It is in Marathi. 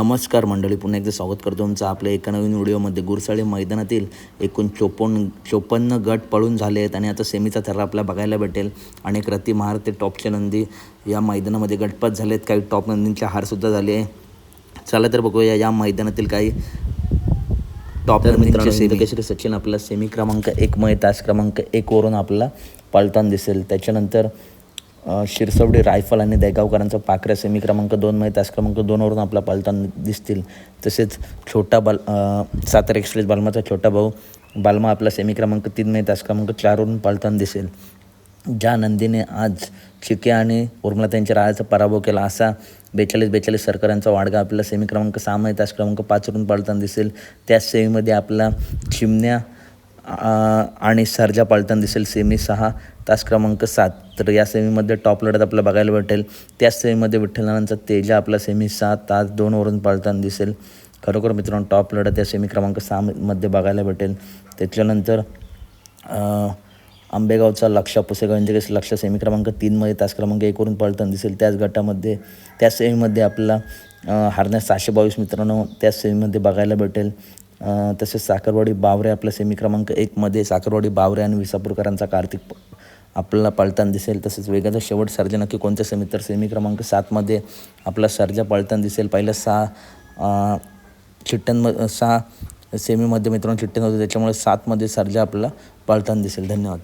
नमस्कार मंडळी, पुन्हा एकदा स्वागत करतो तुमचं आपल्या एका नवीन व्हिडिओमध्ये. गुरसाळे मैदानातील एकूण 54 गट पळून झाले आहेत आणि आता सेमीचा थरार आपल्याला बघायला भेटेल. अनेक रथी महार ते टॉपचे नंदी या मैदानामध्ये गटपात झाले आहेत. काही टॉप नंदींचे हारसुद्धा झाले आहे. चला तर बघूया या मैदानातील काही टॉप नंदींचे सेमी. केसरी सचिन आपला सेमी क्रमांक 1 मध्ये तास क्रमांक 1 वरून आपला पळताना दिसेल. त्याच्यानंतर शिरसवडी रायफल आणि देगावकरांचा पाखऱ्या सेमी क्रमांक 2 मध्ये तास क्रमांक 2 वरून आपला पळताना दिसतील. तसेच सातारा एक्सप्रेस बालमाचा छोटा भाऊ बालमा आपला सेमी क्रमांक 3 मध्ये तास क्रमांक 4 वरून पळताना दिसेल. ज्या नंदीने आज चिके आणि उर्मिला त्यांच्या राळाचा पराभव केला असा 42 सरकारांचा वाडगा आपला सेमी क्रमांक 6 मध्ये तास क्रमांक 5 वरून पळताना दिसेल. त्याच सेमीमध्ये आपला चिमण्या आणि सर्जा पळताना दिसेल सेमी 6 तास क्रमांक 7. तर या सेमीमध्ये टॉप लढत आपल्याला बघायला भेटेल. त्याच सेमीमध्ये विठ्ठलांचा तेजा आपला सेमी 7 तास 2 वरून पळताना दिसेल. खरोखर मित्रांनो टॉप लढत या सेमी क्रमांक 6 मध्ये बघायला भेटेल. त्याच्यानंतर आंबेगावचा लक्ष पुसेगाव यांचे लक्ष सेमी क्रमांक 3 मध्ये तास क्रमांक 1 वरून पळताना दिसेल. त्याच गटामध्ये त्याच सेमीमध्ये आपला हरण्यास 722 मित्रांनो त्याच सेमीमध्ये बघायला भेटेल. तसेच साखरवाडी बावरे आपला सेमी क्रमांक 1 मध्ये साखरवाडी बावरे आणि विसापूरकरांचा कार्तिक आपल्याला पळताना दिसेल. तसेच वेगाचा शेवट सर्जा नक्की कोणत्या सेमीत, तर सेमी क्रमांक 7 मध्ये आपला सर्जा पळताना दिसेल. पहिल्या 6 सेमीमध्ये मित्रांनो चिठ्ठ्यांमध्ये, त्याच्यामुळे 7 मध्ये सर्जा आपल्याला पळताना दिसेल. धन्यवाद.